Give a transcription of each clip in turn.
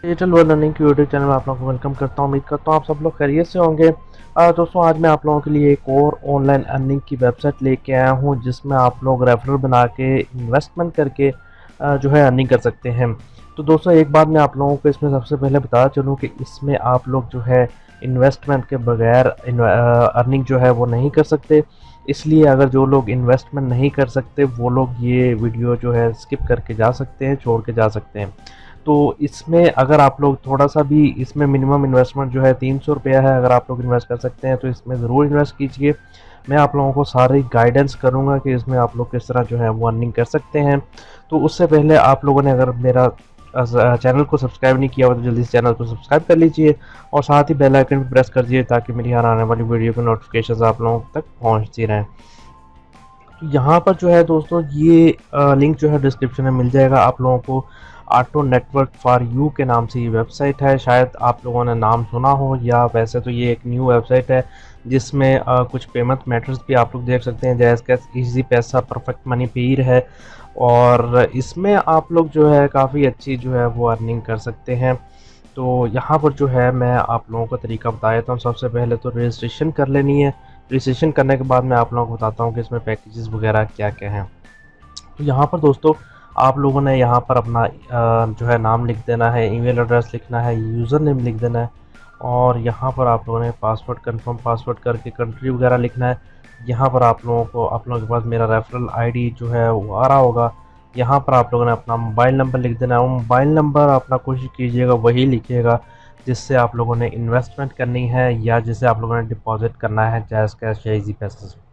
Digital world learning की YouTube channel में आप लोगों को वेलकम करता हूँ। उम्मीद करता हूँ आप सब लोग खैरियत से होंगे। दोस्तों, आज मैं आप लोगों के लिए एक और ऑनलाइन अर्निंग की वेबसाइट लेके आया हूँ जिसमें आप लोग रेफरल बना के इन्वेस्टमेंट करके जो है अर्निंग कर सकते हैं। तो दोस्तों, एक बात मैं आप लोगों को इसमें सबसे पहले बता चलूँ कि इसमें आप लोग जो है इन्वेस्टमेंट के बगैर अर्निंग जो है वो नहीं कर सकते। इसलिए अगर जो लोग इन्वेस्टमेंट नहीं कर सकते वो लोग ये वीडियो जो है स्किप करके जा सकते हैं, छोड़ के जा सकते हैं। तो इसमें अगर आप लोग थोड़ा सा भी, इसमें मिनिमम इन्वेस्टमेंट जो है 300 रुपया है। अगर आप लोग इन्वेस्ट कर सकते हैं तो इसमें ज़रूर इन्वेस्ट कीजिए। मैं आप लोगों को सारी गाइडेंस करूंगा कि इसमें आप लोग किस तरह जो है वो अर्निंग कर सकते हैं। तो उससे पहले आप लोगों ने अगर मेरा चैनल को सब्सक्राइब नहीं किया हो तो जल्दी से चैनल को सब्सक्राइब कर लीजिए और साथ ही बेल आइकन भी प्रेस कर दीजिए ताकि मेरी हर आने वाली वीडियो की नोटिफिकेशन आप लोगों तक पहुँचती रहें। तो यहाँ पर जो है दोस्तों, ये लिंक जो है डिस्क्रिप्शन में मिल जाएगा आप लोगों को। ऑटो नेटवर्क फॉर यू के नाम से ये वेबसाइट है, शायद आप लोगों ने नाम सुना हो, या वैसे तो ये एक न्यू वेबसाइट है जिसमें कुछ पेमेंट मेथड्स भी आप लोग देख सकते हैं, जैसे कि इजी पैसा, परफेक्ट मनी पेयर है। और इसमें आप लोग जो है काफ़ी अच्छी जो है वो अर्निंग कर सकते हैं। तो यहाँ पर जो है मैं आप लोगों को तरीका बता देता हूँ। सबसे पहले तो रजिस्ट्रेशन कर लेनी है। रजिस्ट्रेशन करने के बाद मैं आप लोगों को बताता हूँ कि इसमें पैकेजेस वगैरह क्या क्या हैं। तो यहाँ पर दोस्तों, आप लोगों ने यहाँ पर अपना जो है नाम लिख देना है, ईमेल एड्रेस लिखना है, यूज़र नेम लिख देना है, और यहाँ पर आप लोगों ने पासवर्ड, कंफर्म पासवर्ड करके कंट्री वगैरह लिखना है। यहाँ पर आप लोगों के पास मेरा रेफरल आईडी जो है वो आ रहा होगा। यहाँ पर आप लोगों ने अपना मोबाइल नंबर लिख देना है। वो मोबाइल नंबर अपना कोशिश कीजिएगा वही लिखिएगा जिससे आप लोगों ने इन्वेस्टमेंट करनी है या जिससे आप लोगों ने डिपॉजिट करना है, जैज़ कैश या इजी पैसे से।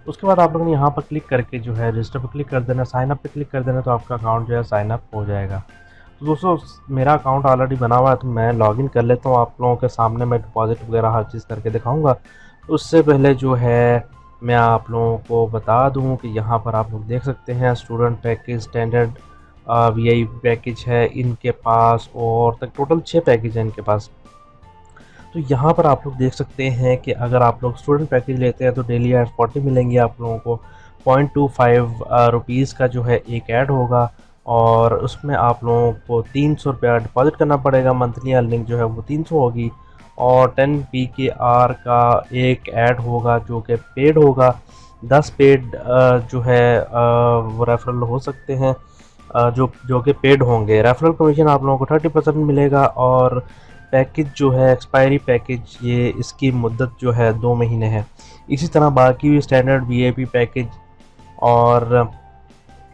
उसके बाद आप लोगों ने यहाँ पर क्लिक करके जो है रजिस्टर पर क्लिक कर देना, साइन अप पे क्लिक कर देना, तो आपका अकाउंट जो है साइन अप हो जाएगा। तो दोस्तों, मेरा अकाउंट ऑलरेडी बना हुआ है तो मैं लॉगिन कर लेता हूँ। आप लोगों के सामने मैं डिपॉजिट वगैरह हर चीज़ करके दिखाऊंगा। उससे पहले जो है मैं आप लोगों को बता दूँ कि यहाँ पर आप लोग देख सकते हैं student package, standard, VIP package है इनके पास, और तक टोटल 6 पैकेज हैं इनके पास। तो यहाँ पर आप लोग देख सकते हैं कि अगर आप लोग स्टूडेंट पैकेज लेते हैं तो डेली ऐड 40 मिलेंगी आप लोगों को। 0.25 रुपीज़ का जो है एक ऐड होगा, और उसमें आप लोगों को 300 रुपया डिपॉजिट करना पड़ेगा। मंथली अर्निंग जो है वो 300 होगी, और 10 PKR का एक ऐड होगा जो कि पेड होगा। 10 पेड जो है वो रेफरल हो सकते हैं, जो जो कि पेड होंगे। रेफरल कमीशन आप लोगों को 30% मिलेगा, और पैकेज जो है एक्सपायरी पैकेज, ये इसकी मुद्दत जो है 2 महीने है। इसी तरह बाकी स्टैंडर्ड वीआईपी पैकेज, और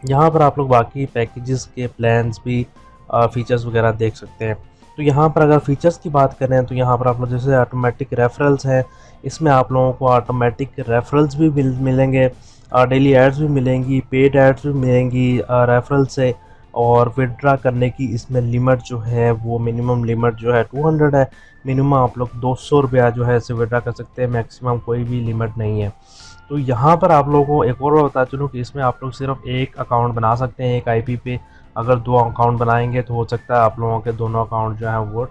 यहाँ पर आप लोग बाकी पैकेजेस के प्लान्स भी, फीचर्स वगैरह देख सकते हैं। तो यहाँ पर अगर फीचर्स की बात करें तो यहाँ पर आप लोग जैसे ऑटोमेटिक रेफरल्स हैं, इसमें आप लोगों को ऑटोमेटिक रेफरल्स भी मिलेंगे, डेली एड्स भी मिलेंगी, पेड एड्स भी मिलेंगी रेफरल से। और विड्रा करने की इसमें लिमिट जो है वो मिनिमम लिमिट जो है 200 है। मिनिमम आप लोग 200 रुपया जो है इसे विड्रा कर सकते हैं, मैक्सिमम कोई भी लिमिट नहीं है। तो यहाँ पर आप लोगों को एक और बात बता चलूँ कि इसमें आप लोग सिर्फ एक अकाउंट बना सकते हैं एक आईपी पे। अगर 2 अकाउंट बनाएंगे तो हो सकता है आप लोगों के दोनों अकाउंट जो है वो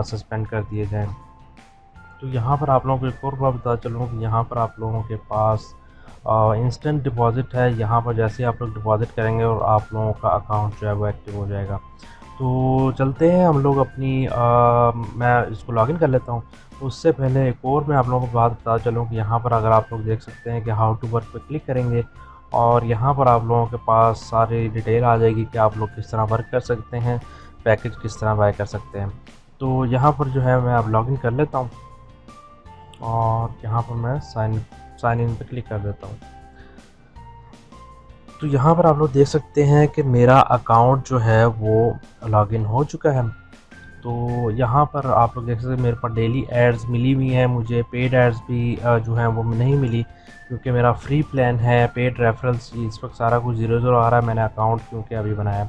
सस्पेंड कर दिए जाएँ। तो यहाँ पर आप लोगों को एक और बात बता चलूँ कि यहाँ पर आप लोगों के पास इंस्टेंट डिपॉज़िट है। यहाँ पर जैसे आप लोग डिपॉज़िट करेंगे और आप लोगों का अकाउंट जो है वो एक्टिव हो जाएगा। तो चलते हैं हम लोग अपनी मैं इसको लॉगिन कर लेता हूँ। उससे पहले एक और मैं आप लोगों को बात बता चलूँ कि यहाँ पर अगर आप लोग देख सकते हैं कि हाउ टू वर्क पे क्लिक करेंगे, और यहाँ पर आप लोगों के पास सारी डिटेल आ जाएगी कि आप लोग किस तरह वर्क कर सकते हैं, पैकेज किस तरह बाय कर सकते हैं। तो यहाँ पर जो है मैं अब लॉगिन कर लेता हूँ, और यहाँ पर मैं साइन इन पे क्लिक कर देता हूँ। तो यहाँ पर आप लोग देख सकते हैं कि मेरा अकाउंट जो है वो लॉगिन हो चुका है। तो यहाँ पर आप लोग देख सकते हैं मेरे पास डेली एड्स मिली हुई हैं, मुझे पेड एड्स भी जो हैं वो नहीं मिली क्योंकि मेरा फ्री प्लान है। पेड रेफरल्स इस वक्त सारा कुछ 0 आ रहा है, मैंने अकाउंट क्योंकि अभी बनाया।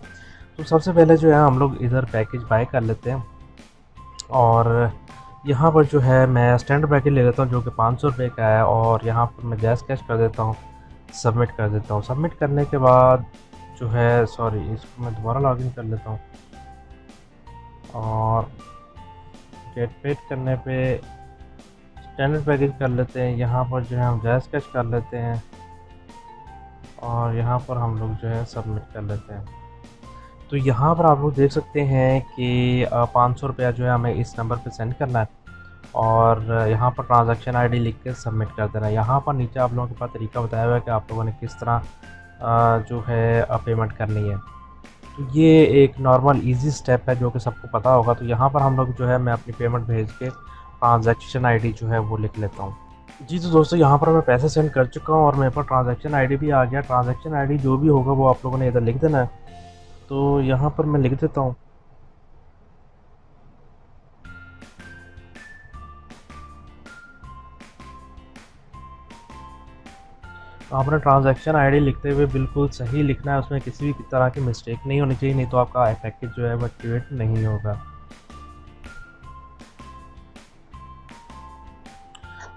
तो सबसे पहले जो है हम लोग इधर पैकेज बाय कर लेते हैं, और यहाँ पर जो है मैं स्टैंडर्ड पैकेज ले लेता हूँ जो कि 500 रुपये का है, और यहाँ पर मैं जैज़ कैश कर देता हूँ, सबमिट कर देता हूँ। सबमिट करने के बाद जो है, सॉरी, इसको मैं दोबारा लॉगिन कर लेता हूँ, और गेट पेड करने पे स्टैंडर्ड पैकेज कर लेते हैं। यहाँ पर जो है हम जैज़ कैश कर लेते हैं, और यहाँ पर हम लोग जो है सबमिट कर लेते हैं। तो यहाँ पर आप लोग देख सकते हैं कि 500 रुपया जो है हमें इस नंबर पे सेंड करना है और यहाँ पर ट्रांजैक्शन आईडी लिख के सबमिट कर देना है। यहाँ पर नीचे आप लोगों के पास तरीका बताया हुआ है कि आप लोगों ने किस तरह जो है पेमेंट करनी है। तो ये एक नॉर्मल इजी स्टेप है जो कि सबको पता होगा। तो यहाँ पर हम लोग जो है मैं अपनी पेमेंट भेज के ट्रांजैक्शन आईडी जो है वो लिख लेता हूँ। जी तो दोस्तों यहाँ पर मैं पैसे सेंड कर चुका हूँ और मेरे पास ट्रांजैक्शन आईडी भी आ गया। ट्रांजैक्शन आईडी जो भी होगा वो आप लोगों ने इधर लिख देना है। तो यहाँ पर मैं लिख देता हूँ। आपने ट्रांजैक्शन आईडी लिखते हुए बिल्कुल सही लिखना है, उसमें किसी भी तरह की मिस्टेक नहीं होनी चाहिए, नहीं तो आपका पैकेज जो है वो एक्टिवेट नहीं होगा।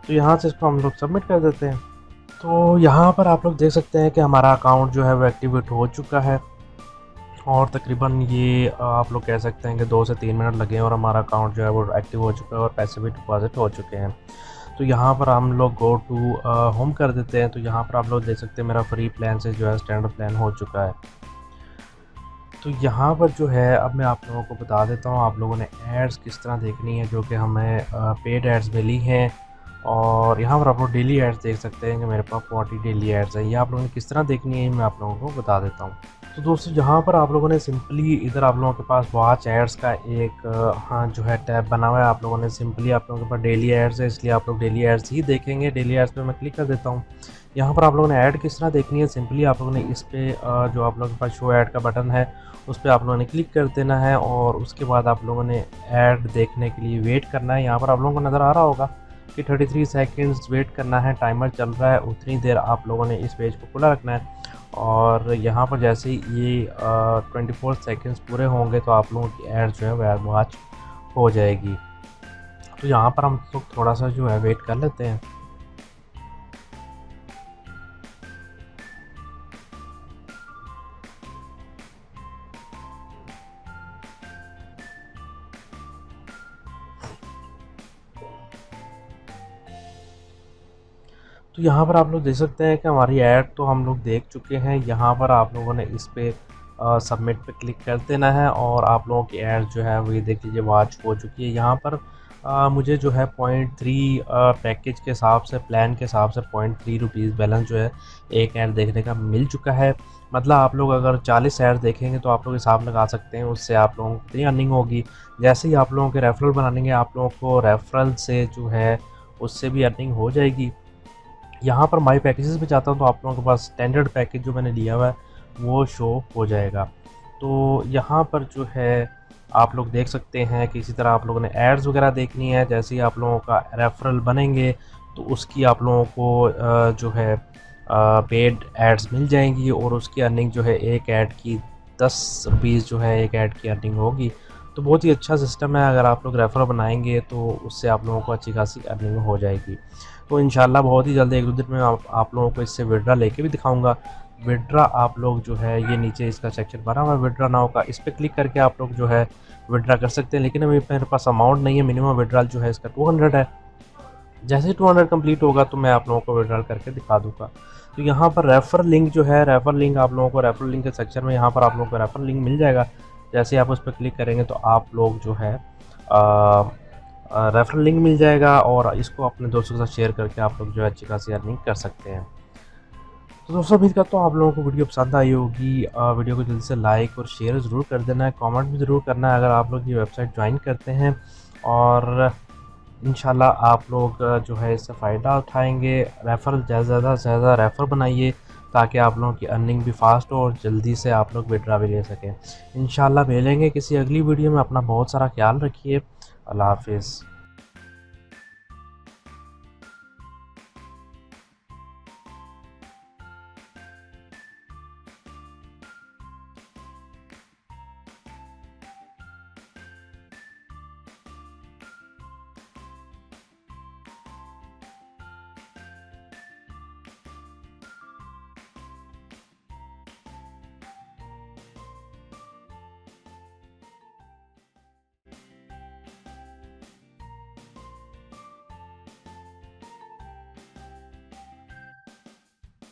तो यहाँ से इसको हम लोग सबमिट कर देते हैं। तो यहाँ पर आप लोग देख सकते हैं कि हमारा अकाउंट जो है वो एक्टिवेट हो चुका है और तकरीबन ये आप लोग कह सकते हैं कि 2 से 3 मिनट लगे और हमारा अकाउंट जो है वो एक्टिव हो चुका है और पैसे भी डिपॉजिट हो चुके हैं। तो यहाँ पर हम लोग गो टू होम कर देते हैं। तो यहाँ पर आप लोग देख सकते हैं मेरा फ्री प्लान से जो है स्टैंडर्ड प्लान हो चुका है। तो यहाँ पर जो है अब मैं आप लोगों को बता देता हूँ आप लोगों ने एड्स किस तरह देखनी है, जो कि हमें पेड एड्स मिली हैं। और यहाँ पर आप लोग डेली एड्स देख सकते हैं कि मेरे पास 40 डेली एड्स है। ये आप लोगों ने किस तरह देखनी है मैं आप लोगों को बता देता हूँ। तो दोस्तों यहाँ पर आप लोगों ने सिंपली इधर आप लोगों के पास वॉच एड्स का एक जो है टैब बना हुआ है। आप लोगों ने सिंपली आप लोगों के पास डेली एड्स है, इसलिए आप लोग डेली एड्स ही देखेंगे। डेली एड्स पे मैं क्लिक कर देता हूँ। यहाँ पर आप लोगों ने ऐड किस तरह देखनी है, सिंपली आप लोगों ने इस पर जो आप लोगों के पास शो ऐड का बटन है उस पर आप लोगों ने क्लिक कर देना है और उसके बाद आप लोगों ने ऐड देखने के लिए वेट करना है। यहाँ पर आप लोगों को नज़र आ रहा होगा कि 33 सेकंड्स वेट करना है, टाइमर चल रहा है। उतनी देर आप लोगों ने इस पेज को खुला रखना है और यहाँ पर जैसे ही ये 24 सेकंड्स पूरे होंगे तो आप लोगों की ऐड जो है वह वॉच हो जाएगी। तो यहाँ पर हम लोग थोड़ा सा जो है वेट कर लेते हैं। तो यहाँ पर आप लोग देख सकते हैं कि हमारी ऐड तो हम लोग देख चुके हैं। यहाँ पर आप लोगों ने इस पे सबमिट पे क्लिक कर देना है और आप लोगों की ऐड जो है वो ये देख लीजिए वॉच हो चुकी है। यहाँ पर मुझे जो है 0.3 पैकेज के हिसाब से प्लान के हिसाब से 0.3 रुपीज़ बैलेंस जो है एक ऐड देखने का मिल चुका है। मतलब आप लोग अगर 40 ऐड देखेंगे तो आप लोग हिसाब लगा सकते हैं उससे आप लोगों को कितनी अर्निंग होगी। जैसे ही आप लोगों के रेफरल बनाएंगे आप लोगों को रेफरल से जो है उससे भी अर्निंग हो जाएगी। यहाँ पर माई पैकेजेस पे जाता हूँ तो आप लोगों के पास स्टैंडर्ड पैकेज जो मैंने लिया हुआ है वो शो हो जाएगा। तो यहाँ पर जो है आप लोग देख सकते हैं कि इसी तरह आप लोगों ने एड्स वगैरह देखनी है। जैसे ही आप लोगों का रेफरल बनेंगे तो उसकी आप लोगों को जो है पेड एड्स मिल जाएंगी और उसकी अर्निंग जो है एक ऐड की 10 रुपीज़ जो है एक ऐड की अर्निंग होगी। तो बहुत ही अच्छा सिस्टम है, अगर आप लोग रेफरल बनाएंगे तो उससे आप लोगों को अच्छी खासी अर्निंग हो जाएगी। तो इंशाल्लाह बहुत ही जल्द 1-2 दिन में आप लोगों को इससे विड्रा लेके भी दिखाऊंगा। विड्रा आप लोग जो है ये नीचे इसका सेक्शन बना हुआ है विड्रा नाउ का, इस पर क्लिक करके आप लोग जो है विड्रा कर सकते हैं। लेकिन अभी मेरे पास अमाउंट नहीं है, मिनिमम विड्रॉल जो है इसका 200 है। जैसे ही 200 कंप्लीट होगा तो मैं आप लोगों को विड्रॉल करके दिखा दूँगा। तो यहाँ पर रेफ़र लिंक जो है, रेफ़र लिंक आप लोगों को रेफ़र लिंक के सेक्शन में यहाँ पर आप लोगों को रेफ़र लिंक मिल जाएगा। जैसे ही आप उस पर क्लिक करेंगे तो आप लोग जो है रेफरल लिंक मिल जाएगा और इसको अपने दोस्तों के साथ शेयर करके आप लोग जो है अच्छी खासी अर्निंग कर सकते हैं। तो दोस्तों उम्मीद करता हूँ आप लोगों को वीडियो पसंद आई होगी। वीडियो को जल्दी से लाइक और शेयर ज़रूर कर देना है, कमेंट भी ज़रूर करना है अगर आप लोग ये वेबसाइट ज्वाइन करते हैं। और इंशाल्लाह आप लोग जो है इससे फ़ायदा उठाएँगे। रेफ़र ज़्यादा से ज़्यादा रेफ़र बनाइए ताकि आप लोगों की अर्निंग भी फास्ट हो और जल्दी से आप लोग विड्रॉ भी ले सकें। इंशाल्लाह मिलेंगे किसी अगली वीडियो में। अपना बहुत सारा ख्याल रखिए। अल्लाह हाफ़िज़।